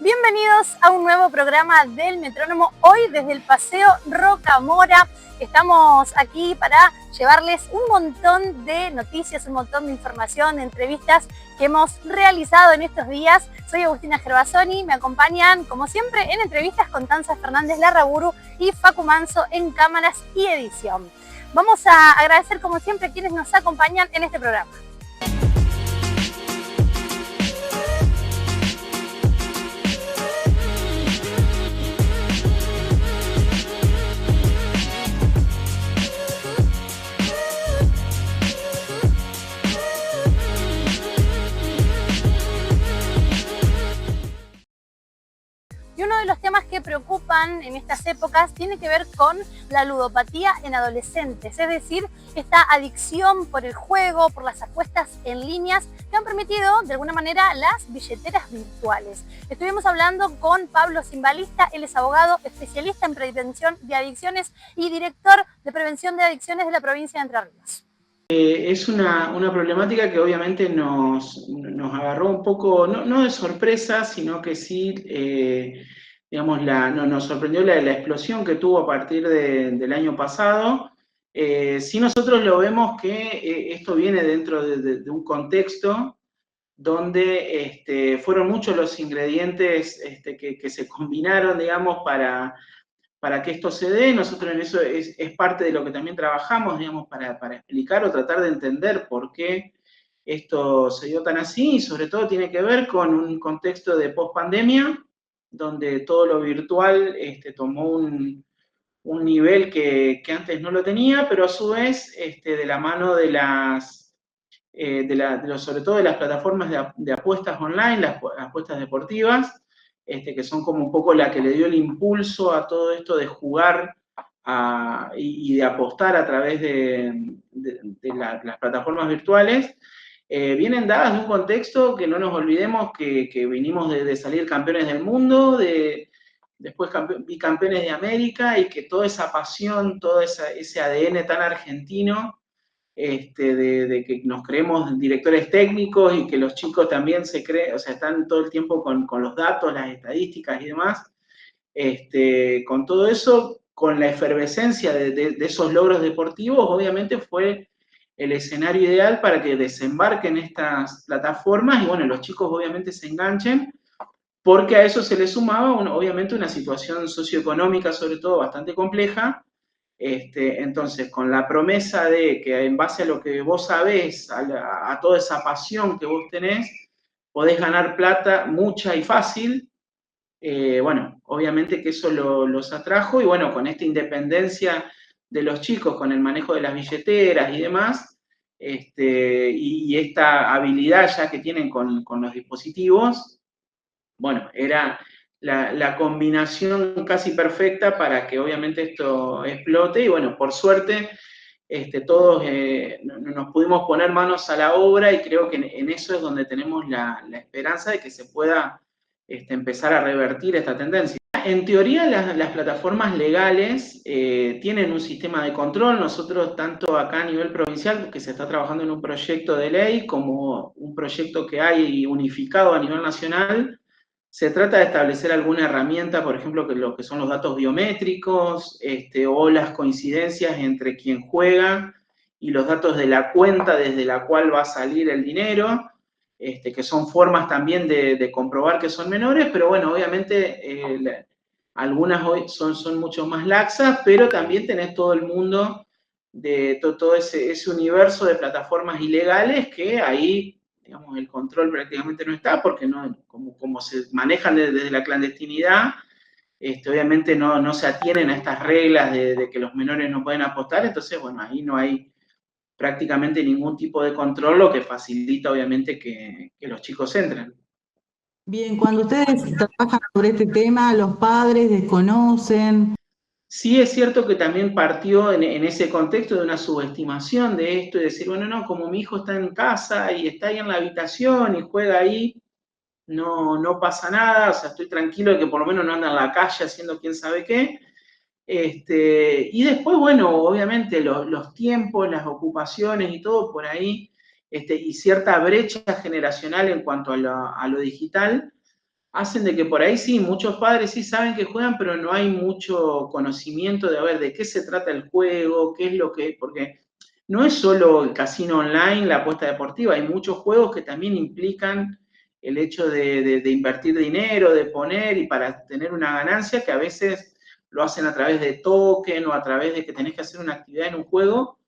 Bienvenidos a un nuevo programa del Metrónomo, hoy desde el Paseo Rocamora. Estamos aquí para llevarles un montón de noticias, un montón de información, de entrevistas que hemos realizado en estos días. Soy Agustina Gervasoni, me acompañan como siempre en entrevistas Constanza Fernández Larraburu y Facu Manso en cámaras y edición. Vamos a agradecer como siempre a quienes nos acompañan en este programa. Y uno de los temas que preocupan en estas épocas tiene que ver con la ludopatía en adolescentes, es decir, esta adicción por el juego, por las apuestas en líneas que han permitido de alguna manera las billeteras virtuales. Estuvimos hablando con Pablo Cimbalista, él es abogado, especialista en prevención de adicciones y director de prevención de adicciones de la provincia de Entre Ríos. Es una problemática que obviamente nos agarró un poco, no de sorpresa, sino que sí, digamos, nos sorprendió la explosión que tuvo a partir del año pasado. Sí, nosotros lo vemos que esto viene dentro de un contexto donde fueron muchos los ingredientes que se combinaron, digamos, para que esto se dé. Nosotros en eso es parte de lo que también trabajamos, digamos, para explicar o tratar de entender por qué esto se dio tan así, y sobre todo tiene que ver con un contexto de post-pandemia, donde todo lo virtual tomó un nivel que antes no lo tenía, pero a su vez de la mano de sobre todo de las plataformas de apuestas online, las apuestas deportivas, que son como un poco la que le dio el impulso a todo esto de jugar y de apostar a través de las plataformas virtuales, vienen dadas de un contexto que no nos olvidemos que vinimos de salir campeones del mundo, después bicampeones de América, y que toda esa pasión, todo ese ADN tan argentino, de que nos creemos directores técnicos y que los chicos también se creen, o sea, están todo el tiempo con los datos, las estadísticas y demás, con todo eso, con la efervescencia de esos logros deportivos, obviamente fue el escenario ideal para que desembarquen estas plataformas y bueno, los chicos obviamente se enganchen, porque a eso se le sumaba obviamente una situación socioeconómica sobre todo bastante compleja. Entonces, con la promesa de que en base a lo que vos sabés, a toda esa pasión que vos tenés, podés ganar plata mucha y fácil, bueno, obviamente que eso los atrajo, y bueno, con esta independencia de los chicos, con el manejo de las billeteras y demás, y esta habilidad ya que tienen con los dispositivos, bueno, era la combinación casi perfecta para que obviamente esto explote, y bueno, por suerte todos nos pudimos poner manos a la obra, y creo que en eso es donde tenemos la esperanza de que se pueda empezar a revertir esta tendencia. En teoría, las plataformas legales tienen un sistema de control. Nosotros, tanto acá a nivel provincial, que se está trabajando en un proyecto de ley, como un proyecto que hay unificado a nivel nacional, se trata de establecer alguna herramienta, por ejemplo, que lo que son los datos biométricos, o las coincidencias entre quien juega y los datos de la cuenta desde la cual va a salir el dinero, que son formas también de comprobar que son menores, pero bueno, obviamente algunas hoy son mucho más laxas, pero también tenés todo el mundo de todo ese universo de plataformas ilegales que ahí, digamos, el control prácticamente no está, porque no, como se manejan desde la clandestinidad, obviamente no se atienen a estas reglas de que los menores no pueden apostar, entonces, bueno, ahí no hay prácticamente ningún tipo de control, lo que facilita, obviamente, que los chicos entren. Bien, cuando ustedes trabajan sobre este tema, los padres desconocen. Sí, es cierto que también partió en ese contexto de una subestimación de esto y decir, bueno, no, como mi hijo está en casa y está ahí en la habitación y juega ahí, no pasa nada, o sea, estoy tranquilo de que por lo menos no anda en la calle haciendo quién sabe qué. Y después, bueno, obviamente los tiempos, las ocupaciones y todo por ahí, y cierta brecha generacional en cuanto a lo digital, hacen de que por ahí sí, muchos padres sí saben que juegan, pero no hay mucho conocimiento de a ver de qué se trata el juego, qué es lo que, porque no es solo el casino online, la apuesta deportiva, hay muchos juegos que también implican el hecho de invertir dinero, de poner y para tener una ganancia que a veces lo hacen a través de token o a través de que tenés que hacer una actividad en un juego.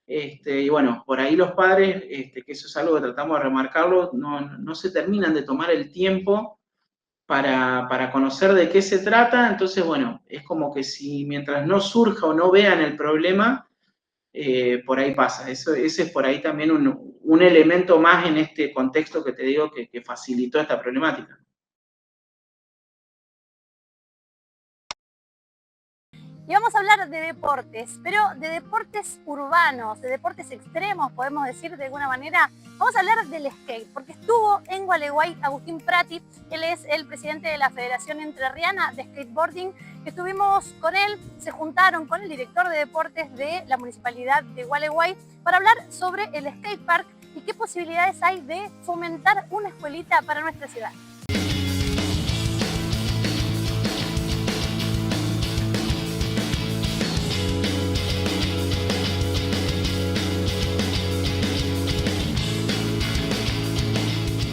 Y bueno, por ahí los padres, que eso es algo que tratamos de remarcarlo, no se terminan de tomar el tiempo para conocer de qué se trata. Entonces, bueno, es como que si mientras no surja o no vean el problema, por ahí pasa. Ese es por ahí también un elemento más en este contexto que te digo que facilitó esta problemática. Y vamos a hablar de deportes, pero de deportes urbanos, de deportes extremos, podemos decir de alguna manera. Vamos a hablar del skate, porque estuvo en Gualeguay Agustín Prati, él es el presidente de la Federación Entrerriana de Skateboarding. Estuvimos con él, se juntaron con el director de deportes de la Municipalidad de Gualeguay para hablar sobre el skatepark y qué posibilidades hay de fomentar una escuelita para nuestra ciudad.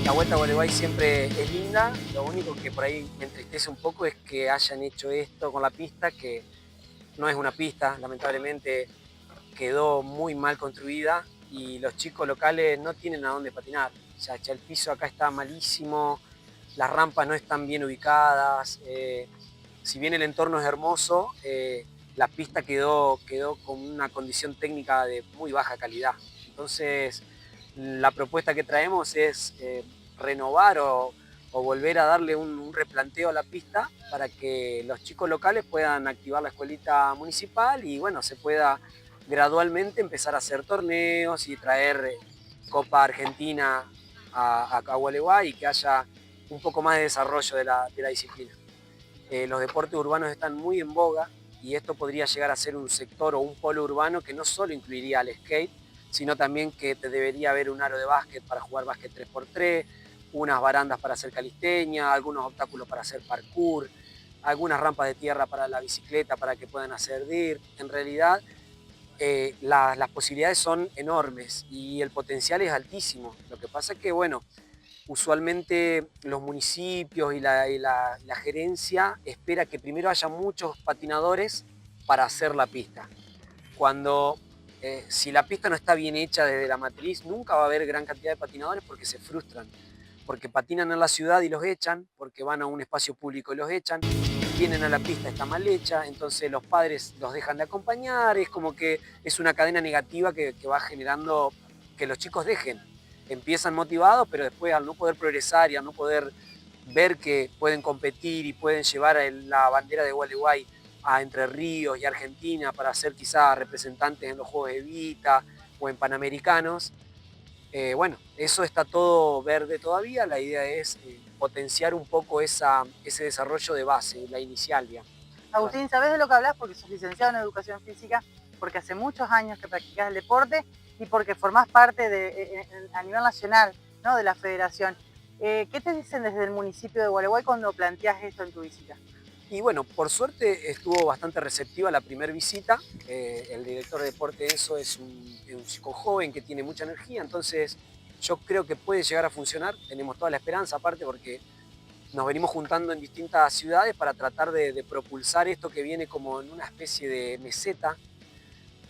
La Vuelta a Gualeguay siempre es linda, lo único que por ahí me entristece un poco es que hayan hecho esto con la pista, que no es una pista, lamentablemente quedó muy mal construida y los chicos locales no tienen a dónde patinar. O sea, el piso acá está malísimo, las rampas no están bien ubicadas, si bien el entorno es hermoso, la pista quedó con una condición técnica de muy baja calidad. Entonces, la propuesta que traemos es renovar o volver a darle un replanteo a la pista para que los chicos locales puedan activar la escuelita municipal y bueno, se pueda gradualmente empezar a hacer torneos y traer Copa Argentina a Gualeguay y que haya un poco más de desarrollo de la disciplina. Los deportes urbanos están muy en boga y esto podría llegar a ser un sector o un polo urbano que no solo incluiría al skate, sino también que debería haber un aro de básquet para jugar básquet 3x3, unas barandas para hacer calistenia, algunos obstáculos para hacer parkour, algunas rampas de tierra para la bicicleta para que puedan hacer DIRT. En realidad, las posibilidades son enormes y el potencial es altísimo. Lo que pasa es que, bueno, usualmente los municipios y la gerencia espera que primero haya muchos patinadores para hacer la pista. Cuando si la pista no está bien hecha desde la matriz, nunca va a haber gran cantidad de patinadores porque se frustran, porque patinan en la ciudad y los echan, porque van a un espacio público y los echan, vienen a la pista, está mal hecha, entonces los padres los dejan de acompañar, es como que es una cadena negativa que va generando que los chicos dejen. Empiezan motivados, pero después al no poder progresar y al no poder ver que pueden competir y pueden llevar la bandera de Gualeguay a Entre Ríos y Argentina para ser quizás representantes en los Juegos Evita o en Panamericanos. Bueno, eso está todo verde todavía, la idea es potenciar un poco ese desarrollo de base, la inicial, digamos. Agustín, ¿sabés de lo que hablas? Porque sos licenciado en Educación Física, porque hace muchos años que practicás el deporte y porque formás parte a nivel nacional, ¿no?, de la federación. ¿Qué te dicen desde el municipio de Gualeguay cuando planteás esto en tu visita? Y bueno, por suerte estuvo bastante receptiva la primera visita. El director de deporte Enzo es un chico joven que tiene mucha energía, entonces yo creo que puede llegar a funcionar. Tenemos toda la esperanza aparte porque nos venimos juntando en distintas ciudades para tratar de propulsar esto que viene como en una especie de meseta.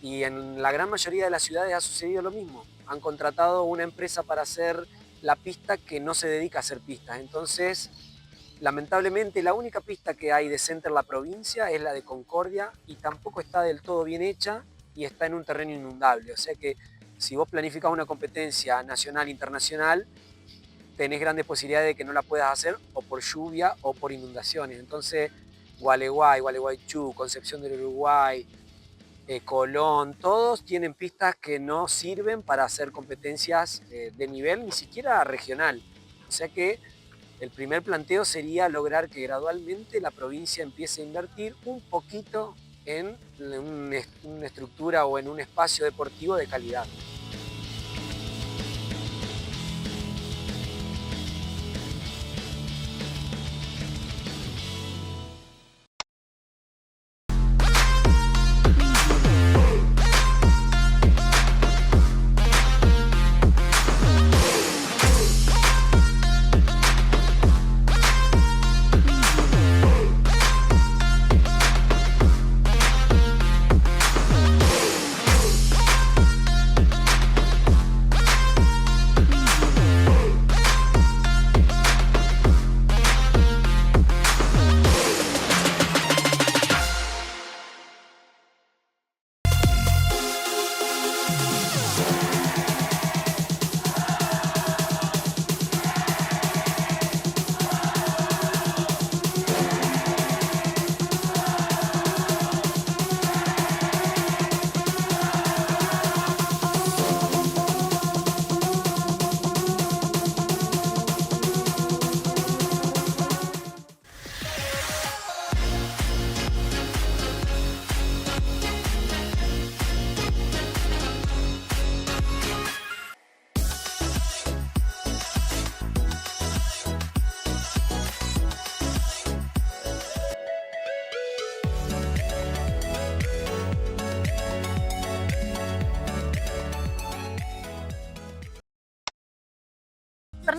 Y en la gran mayoría de las ciudades ha sucedido lo mismo. Han contratado una empresa para hacer la pista que no se dedica a hacer pistas. Entonces, lamentablemente, la única pista que hay decente en la provincia es la de Concordia y tampoco está del todo bien hecha y está en un terreno inundable. O sea que si vos planificás una competencia nacional, internacional, tenés grandes posibilidades de que no la puedas hacer o por lluvia o por inundaciones. Entonces, Gualeguay, Gualeguaychú, Concepción del Uruguay, Colón, todos tienen pistas que no sirven para hacer competencias de nivel ni siquiera regional. O sea que el primer planteo sería lograr que gradualmente la provincia empiece a invertir un poquito en una estructura o en un espacio deportivo de calidad.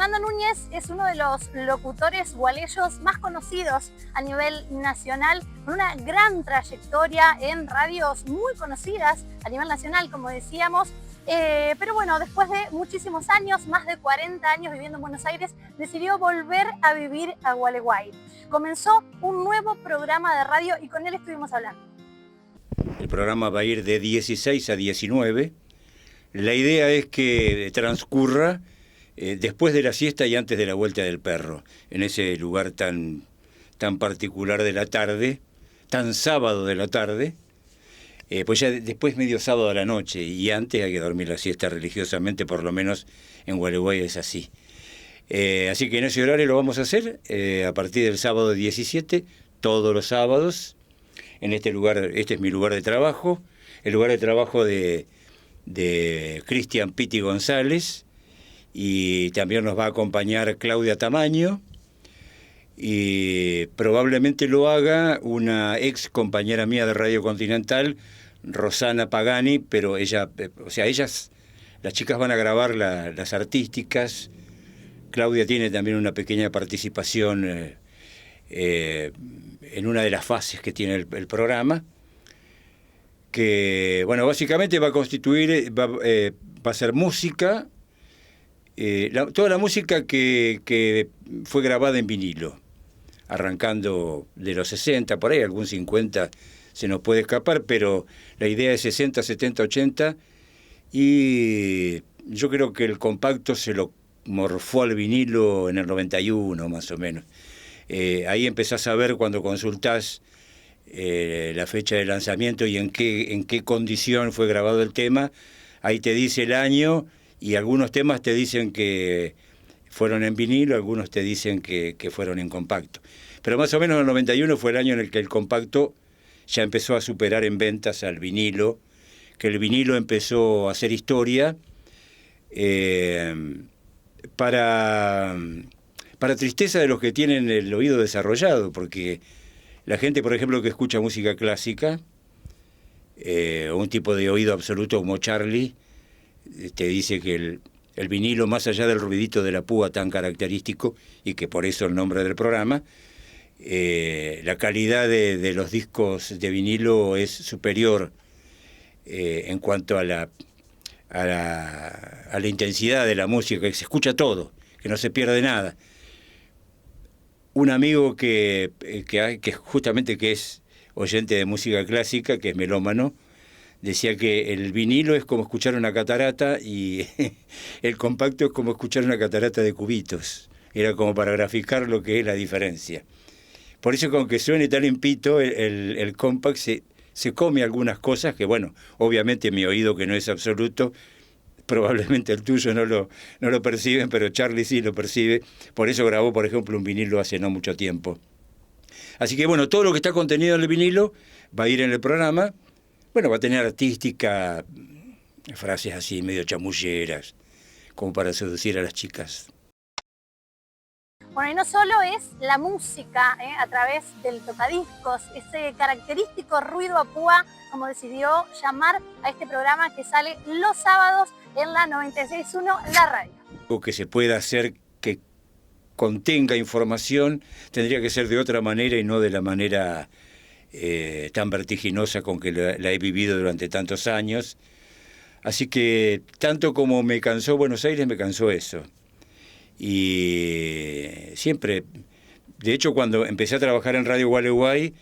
Fernando Núñez es uno de los locutores gualeyos más conocidos a nivel nacional, con una gran trayectoria en radios muy conocidas a nivel nacional, como decíamos. Pero bueno, después de muchísimos años, más de 40 años viviendo en Buenos Aires, decidió volver a vivir a Gualeguay. Comenzó un nuevo programa de radio y con él estuvimos hablando. El programa va a ir de 16 a 19. La idea es que transcurra después de la siesta y antes de la vuelta del perro, en ese lugar tan particular de la tarde, tan sábado de la tarde, pues ya después medio sábado a la noche, y antes hay que dormir la siesta religiosamente, por lo menos en Gualeguay es así. Así que en ese horario lo vamos a hacer a partir del sábado 17, todos los sábados, en este lugar. Este es mi lugar de trabajo, el lugar de trabajo de Cristian Piti González, y también nos va a acompañar Claudia Tamaño, y probablemente lo haga una ex compañera mía de Radio Continental, Rosana Pagani, pero ella, o sea, ellas, las chicas van a grabar las artísticas. Claudia tiene también una pequeña participación en una de las fases que tiene el programa, que, bueno, básicamente va a constituir, va a ser música, toda la música que fue grabada en vinilo, arrancando de los 60, por ahí algún 50 se nos puede escapar, pero la idea es 60, 70, 80, y yo creo que el compacto se lo morfó al vinilo en el 91, más o menos. Ahí empezás a ver, cuando consultás la fecha de lanzamiento y en qué condición fue grabado el tema, ahí te dice el año, y algunos temas te dicen que fueron en vinilo, algunos te dicen que fueron en compacto. Pero más o menos el 91 fue el año en el que el compacto ya empezó a superar en ventas al vinilo, que el vinilo empezó a hacer historia, para tristeza de los que tienen el oído desarrollado, porque la gente, por ejemplo, que escucha música clásica, un tipo de oído absoluto como Charlie, te dice que el vinilo, más allá del ruidito de la púa tan característico, y que por eso el nombre del programa, la calidad de los discos de vinilo es superior en cuanto a la intensidad de la música, que se escucha todo, que no se pierde nada. Un amigo que justamente que es oyente de música clásica, que es melómano, decía que el vinilo es como escuchar una catarata y el compacto es como escuchar una catarata de cubitos. Era como para graficar lo que es la diferencia. Por eso, con que suene tan limpito, el compact se come algunas cosas que, bueno, obviamente mi oído, que no es absoluto, probablemente el tuyo no lo perciben, pero Charlie sí lo percibe. Por eso grabó, por ejemplo, un vinilo hace no mucho tiempo. Así que, bueno, todo lo que está contenido en el vinilo va a ir en el programa. Bueno, va a tener artística, frases así medio chamulleras, como para seducir a las chicas. Bueno, y no solo es la música a través del tocadiscos, ese característico ruido a púa, como decidió llamar a este programa que sale los sábados en la 96.1, la radio. Algo que se pueda hacer que contenga información tendría que ser de otra manera y no de la manera tan vertiginosa con que la he vivido durante tantos años. Así que tanto como me cansó Buenos Aires, me cansó eso. Y siempre, de hecho, cuando empecé a trabajar en Radio Gualeguay,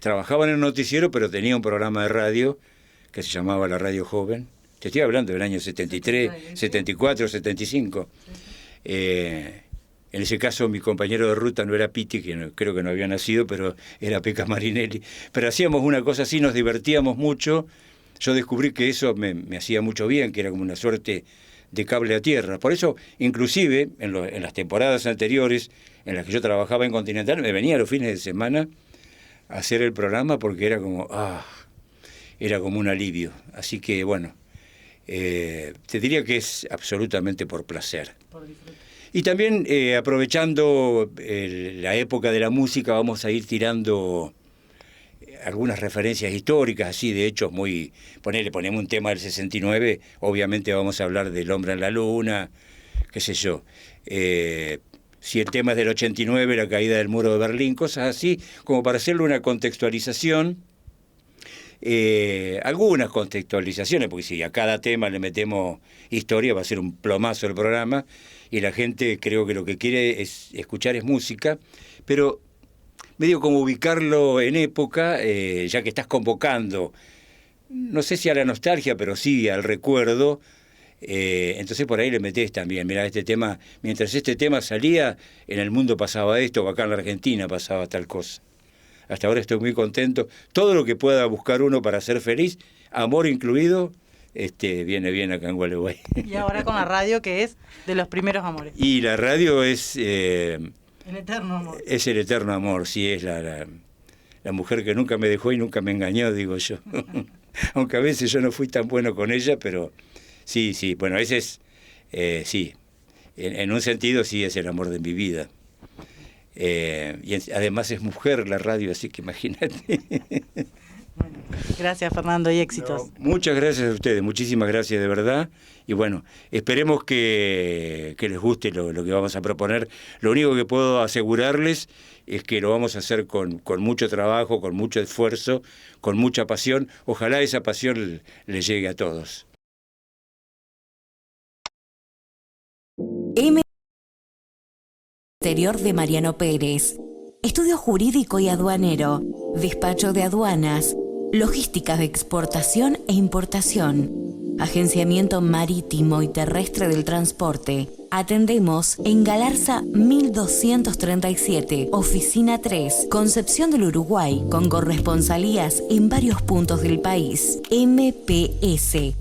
trabajaba en el noticiero, pero tenía un programa de radio que se llamaba La Radio Joven. Te estoy hablando del año 73, 74, 75. En ese caso, mi compañero de ruta no era Piti, que creo que no había nacido, pero era Peca Marinelli. Pero hacíamos una cosa así, nos divertíamos mucho. Yo descubrí que eso me hacía mucho bien, que era como una suerte de cable a tierra. Por eso, inclusive, en las temporadas anteriores, en las que yo trabajaba en Continental, me venía los fines de semana a hacer el programa, porque era como un alivio. Así que, bueno, te diría que es absolutamente por placer. Y también, aprovechando la época de la música, vamos a ir tirando algunas referencias históricas, así de hechos muy... ponemos un tema del 69, obviamente vamos a hablar del hombre en la luna, qué sé yo. si el tema es del 89, la caída del muro de Berlín, cosas así, como para hacerle una contextualización. Algunas contextualizaciones, porque si a cada tema le metemos historia va a ser un plomazo el programa, y la gente creo que lo que quiere escuchar es música, pero medio como ubicarlo en época, ya que estás convocando, no sé si a la nostalgia, pero sí al recuerdo. Entonces por ahí le metés también, mirá, este tema, mientras este tema salía, en el mundo pasaba esto, o acá en la Argentina pasaba tal cosa. Hasta ahora estoy muy contento. Todo lo que pueda buscar uno para ser feliz, amor incluido, viene bien acá en Gualeguay. Y ahora con la radio, que es de los primeros amores. Y la radio es... el eterno amor. Es el eterno amor, sí, es la mujer que nunca me dejó y nunca me engañó, digo yo. Aunque a veces yo no fui tan bueno con ella, pero sí, bueno, ese es, sí, en un sentido sí es el amor de mi vida. Y además es mujer la radio, así que imagínate. Bueno, gracias Fernando y éxitos. No, muchas gracias a ustedes, muchísimas gracias de verdad. Y bueno, esperemos que les guste lo que vamos a proponer. Lo único que puedo asegurarles es que lo vamos a hacer con mucho trabajo, con mucho esfuerzo, con mucha pasión. Ojalá esa pasión les llegue a todos. Exterior de Mariano Pérez, estudio jurídico y aduanero, despacho de aduanas, logística de exportación e importación, agenciamiento marítimo y terrestre del transporte. Atendemos en Galarza 1237, Oficina 3, Concepción del Uruguay, con corresponsalías en varios puntos del país. MPS.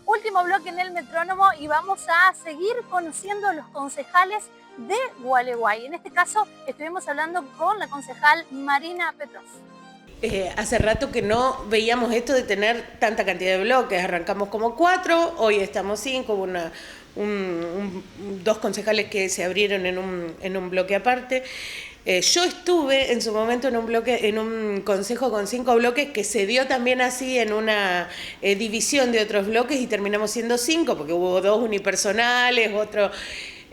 Último bloque en el Metrónomo y vamos a seguir conociendo a los concejales de Gualeguay. En este caso estuvimos hablando con la concejal Marina Petrov. Hace rato que no veíamos esto de tener tanta cantidad de bloques. Arrancamos como 4, hoy estamos 5, hubo dos concejales que se abrieron en un bloque aparte. Yo estuve en su momento en un consejo con 5 bloques que se dio también así en una división de otros bloques y terminamos siendo 5 porque hubo 2 unipersonales, otro...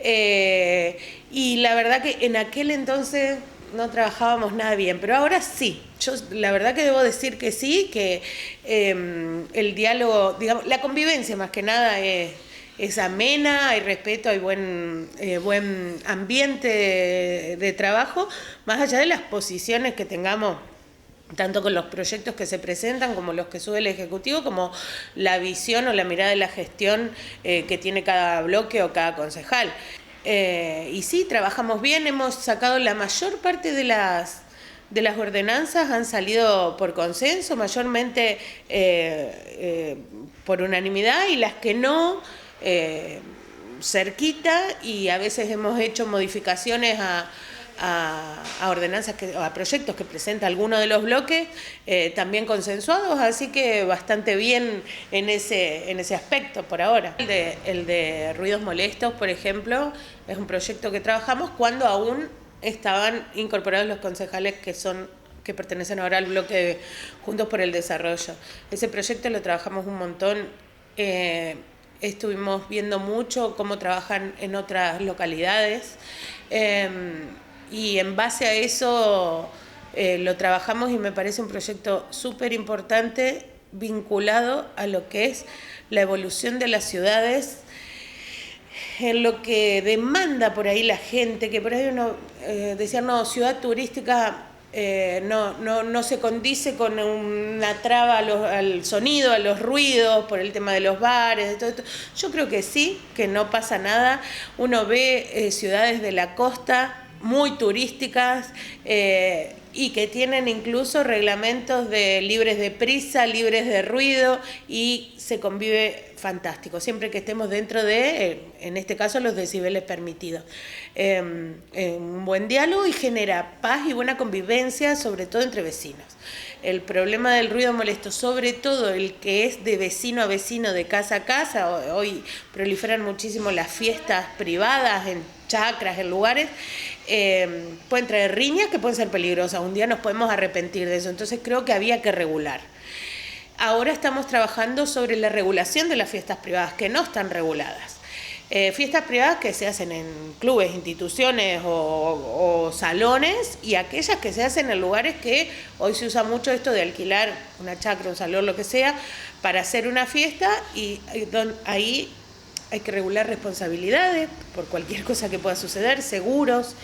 y la verdad que en aquel entonces no trabajábamos nada bien, pero ahora sí. Yo la verdad que debo decir que sí, que el diálogo, digamos, la convivencia más que nada es amena, hay respeto, hay buen ambiente de trabajo, más allá de las posiciones que tengamos, tanto con los proyectos que se presentan, como los que sube el Ejecutivo, como la visión o la mirada de la gestión que tiene cada bloque o cada concejal. Y sí, trabajamos bien, hemos sacado la mayor parte de las ordenanzas, han salido por consenso, mayormente por unanimidad, y las que no, cerquita, y a veces hemos hecho modificaciones a ordenanzas, a proyectos que presenta alguno de los bloques, también consensuados, así que bastante bien en ese aspecto por ahora. El de ruidos molestos, por ejemplo, es un proyecto que trabajamos cuando aún estaban incorporados los concejales que pertenecen ahora al bloque de Juntos por el Desarrollo. Ese proyecto lo trabajamos un montón, estuvimos viendo mucho cómo trabajan en otras localidades, y en base a eso lo trabajamos y me parece un proyecto súper importante vinculado a lo que es la evolución de las ciudades, en lo que demanda por ahí la gente, que por ahí uno decía, no, ciudad turística no se condice con una traba al sonido, a los ruidos, por el tema de los bares, de todo esto. Yo creo que sí, que no pasa nada. Uno ve ciudades de la costa muy turísticas, y que tienen incluso reglamentos de libres de prisa, libres de ruido, y se convive fantástico, siempre que estemos dentro de, en este caso, los decibeles permitidos. Un buen diálogo y genera paz y buena convivencia, sobre todo entre vecinos. El problema del ruido molesto, sobre todo el que es de vecino a vecino, de casa a casa, hoy proliferan muchísimo las fiestas privadas en chacras, en lugares, pueden traer riñas que pueden ser peligrosas, un día nos podemos arrepentir de eso, entonces creo que había que regular. Ahora estamos trabajando sobre la regulación de las fiestas privadas que no están reguladas. Fiestas privadas que se hacen en clubes, instituciones o salones, y aquellas que se hacen en lugares que hoy se usa mucho esto de alquilar una chacra, un salón, lo que sea, para hacer una fiesta, y ahí hay que regular responsabilidades por cualquier cosa que pueda suceder, seguros.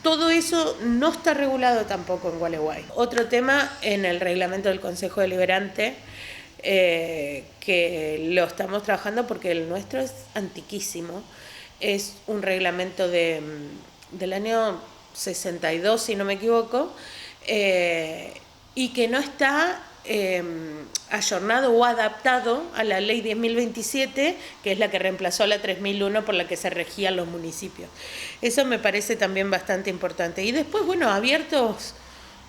Todo eso no está regulado tampoco en Gualeguay. Otro tema en el reglamento del Consejo Deliberante, que lo estamos trabajando porque el nuestro es antiquísimo, es un reglamento del año 62, si no me equivoco, y que no está ayornado o adaptado a la ley 10.027, que es la que reemplazó a la 3.001 por la que se regían los municipios. Eso me parece también bastante importante. Y después, bueno, abiertos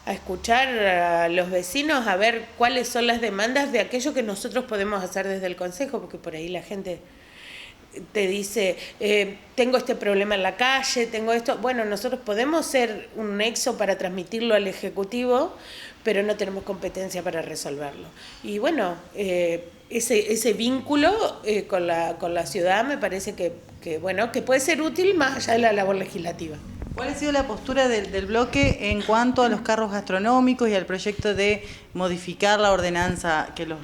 a escuchar a los vecinos, a ver cuáles son las demandas de aquello que nosotros podemos hacer desde el Consejo, porque por ahí la gente te dice, tengo este problema en la calle, tengo esto. Bueno, nosotros podemos ser un nexo para transmitirlo al Ejecutivo, pero no tenemos competencia para resolverlo. Y bueno, ese vínculo con la ciudad me parece que puede ser útil más allá de la labor legislativa. ¿Cuál ha sido la postura del bloque en cuanto a los carros gastronómicos y al proyecto de modificar la ordenanza que los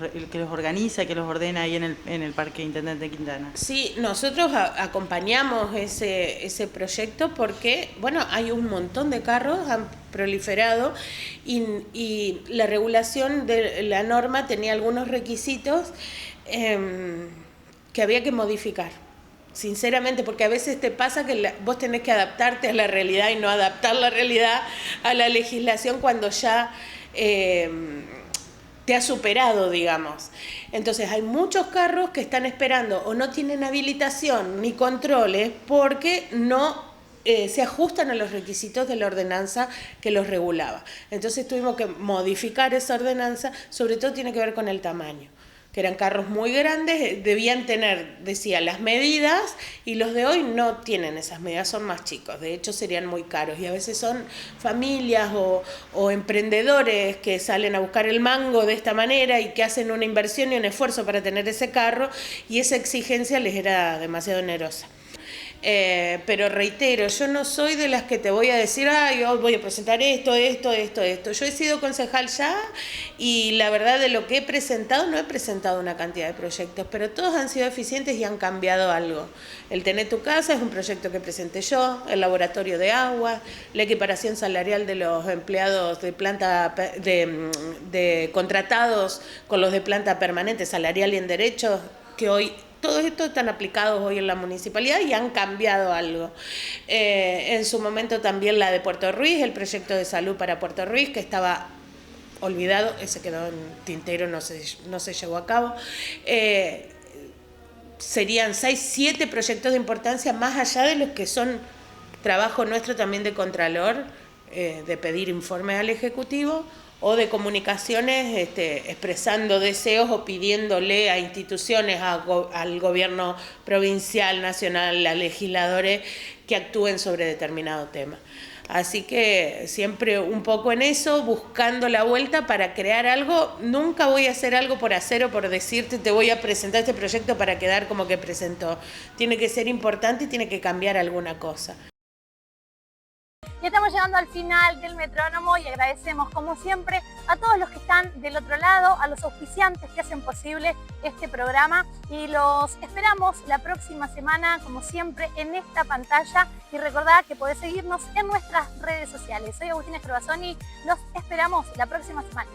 organiza, que los ordena ahí en el Parque Intendente Quintana? Sí, nosotros acompañamos ese proyecto porque, bueno, hay un montón de carros, han proliferado, y la regulación de la norma tenía algunos requisitos que había que modificar. Sinceramente, porque a veces te pasa que vos tenés que adaptarte a la realidad y no adaptar la realidad a la legislación cuando ya te ha superado, digamos. Entonces hay muchos carros que están esperando o no tienen habilitación ni controles porque no se ajustan a los requisitos de la ordenanza que los regulaba. Entonces tuvimos que modificar esa ordenanza, sobre todo tiene que ver con el tamaño, que eran carros muy grandes, debían tener, decía, las medidas, y los de hoy no tienen esas medidas, son más chicos, de hecho serían muy caros, y a veces son familias o emprendedores que salen a buscar el mango de esta manera y que hacen una inversión y un esfuerzo para tener ese carro, y esa exigencia les era demasiado onerosa. Pero reitero, yo no soy de las que te voy a decir, yo voy a presentar esto. Yo he sido concejal ya, y la verdad de lo que he presentado, no he presentado una cantidad de proyectos, pero todos han sido eficientes y han cambiado algo. El Tené tu casa es un proyecto que presenté yo, el laboratorio de agua, la equiparación salarial de los empleados de planta de contratados con los de planta permanente, salarial y en derechos, que hoy todos estos están aplicados hoy en la municipalidad y han cambiado algo. En su momento también la de Puerto Ruiz, el proyecto de salud para Puerto Ruiz, que estaba olvidado, ese quedó en tintero, no se llevó a cabo. Serían 6, 7 proyectos de importancia, más allá de los que son trabajo nuestro también de Contralor, de pedir informes al Ejecutivo, o de comunicaciones expresando deseos o pidiéndole a instituciones, al gobierno provincial, nacional, a legisladores que actúen sobre determinado tema. Así que siempre un poco en eso, buscando la vuelta para crear algo. Nunca voy a hacer algo por hacer o por decirte te voy a presentar este proyecto para quedar como que presentó. Tiene que ser importante y tiene que cambiar alguna cosa. Ya estamos llegando al final del Metrónomo y agradecemos como siempre a todos los que están del otro lado, a los auspiciantes que hacen posible este programa, y los esperamos la próxima semana como siempre en esta pantalla, y recordad que podés seguirnos en nuestras redes sociales. Soy Agustina Escarbazoni, los esperamos la próxima semana.